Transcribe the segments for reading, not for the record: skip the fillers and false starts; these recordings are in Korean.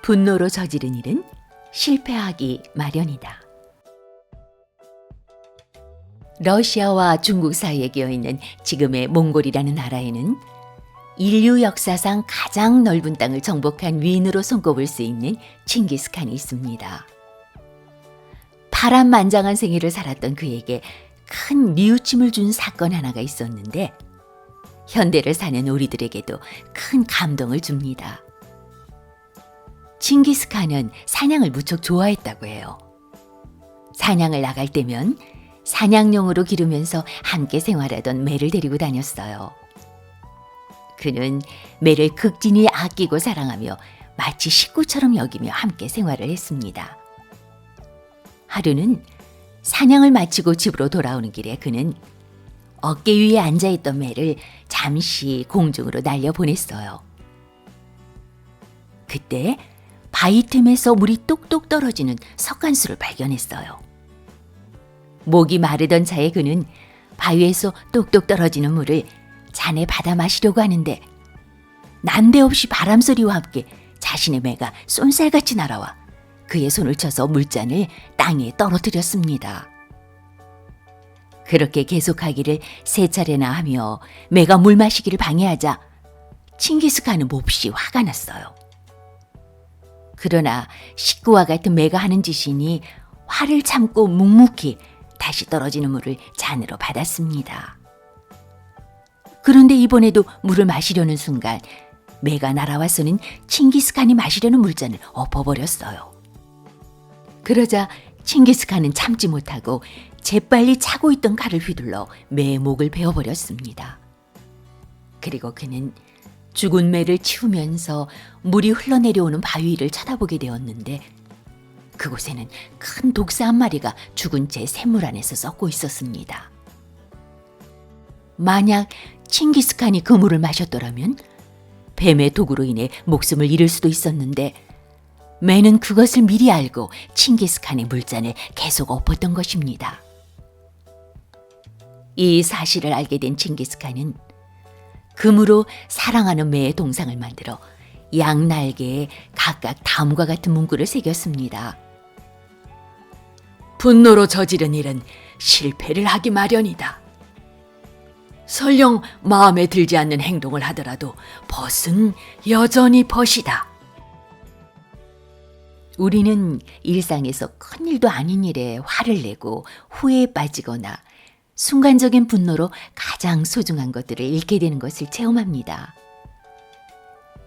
분노로 저지른 일은 실패하기 마련이다. 러시아와 중국 사이에 끼어있는 지금의 몽골이라는 나라에는 인류 역사상 가장 넓은 땅을 정복한 위인으로 손꼽을 수 있는 칭기스칸이 있습니다. 파란만장한 생애를 살았던 그에게 큰 뉘우침을 준 사건 하나가 있었는데 현대를 사는 우리들에게도 큰 감동을 줍니다. 칭기스칸은 사냥을 무척 좋아했다고 해요. 사냥을 나갈 때면 사냥용으로 기르면서 함께 생활하던 매를 데리고 다녔어요. 그는 매를 극진히 아끼고 사랑하며 마치 식구처럼 여기며 함께 생활을 했습니다. 하루는 사냥을 마치고 집으로 돌아오는 길에 그는 어깨 위에 앉아있던 매를 잠시 공중으로 날려보냈어요. 그때 바위 틈에서 물이 똑똑 떨어지는 석간수를 발견했어요. 목이 마르던 차에 그는 바위에서 똑똑 떨어지는 물을 잔에 받아 마시려고 하는데 난데없이 바람소리와 함께 자신의 매가 쏜살같이 날아와 그의 손을 쳐서 물잔을 땅에 떨어뜨렸습니다. 그렇게 계속하기를 3차례나 하며 매가 물 마시기를 방해하자 칭기스칸은 몹시 화가 났어요. 그러나 식구와 같은 매가 하는 짓이니 화를 참고 묵묵히 다시 떨어지는 물을 잔으로 받았습니다. 그런데 이번에도 물을 마시려는 순간 매가 날아와서는 칭기스칸이 마시려는 물잔을 엎어버렸어요. 그러자 칭기스칸은 참지 못하고 재빨리 차고 있던 칼을 휘둘러 매의 목을 베어버렸습니다. 그리고 그는 죽은 매를 치우면서 물이 흘러내려오는 바위 위를 쳐다보게 되었는데 그곳에는 큰 독사 한 마리가 죽은 채 샘물 안에서 썩고 있었습니다. 만약 칭기스칸이 그 물을 마셨더라면 뱀의 독으로 인해 목숨을 잃을 수도 있었는데 매는 그것을 미리 알고 칭기스칸의 물잔을 계속 엎었던 것입니다. 이 사실을 알게 된 칭기스칸은 금으로 사랑하는 매의 동상을 만들어 양 날개에 각각 다음과 같은 문구를 새겼습니다. 분노로 저지른 일은 실패를 하기 마련이다. 설령 마음에 들지 않는 행동을 하더라도 벗은 여전히 벗이다. 우리는 일상에서 큰일도 아닌 일에 화를 내고 후회에 빠지거나 순간적인 분노로 가장 소중한 것들을 잃게 되는 것을 체험합니다.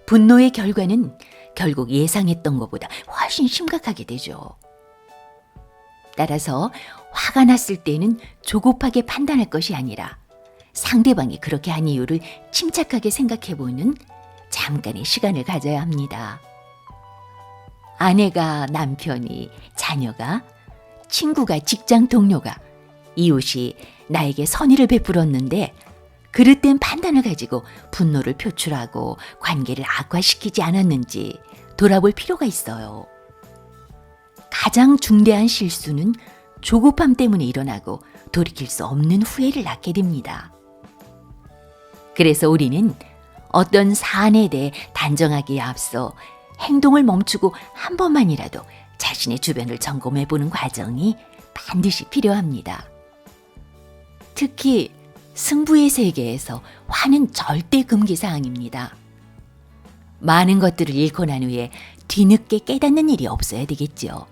분노의 결과는 결국 예상했던 것보다 훨씬 심각하게 되죠. 따라서 화가 났을 때는 조급하게 판단할 것이 아니라 상대방이 그렇게 한 이유를 침착하게 생각해보는 잠깐의 시간을 가져야 합니다. 아내가, 남편이, 자녀가, 친구가, 직장 동료가, 이웃이 나에게 선의를 베풀었는데 그릇된 판단을 가지고 분노를 표출하고 관계를 악화시키지 않았는지 돌아볼 필요가 있어요. 가장 중대한 실수는 조급함 때문에 일어나고 돌이킬 수 없는 후회를 낳게 됩니다. 그래서 우리는 어떤 사안에 대해 단정하기에 앞서 행동을 멈추고 한 번만이라도 자신의 주변을 점검해보는 과정이 반드시 필요합니다. 특히 승부의 세계에서 화는 절대 금기사항입니다. 많은 것들을 잃고 난 후에 뒤늦게 깨닫는 일이 없어야 되겠죠.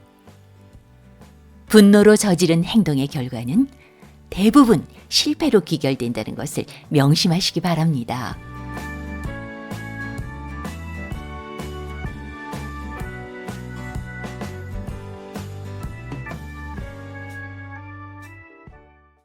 분노로 저지른 행동의 결과는 대부분 실패로 귀결된다는 것을 명심하시기 바랍니다.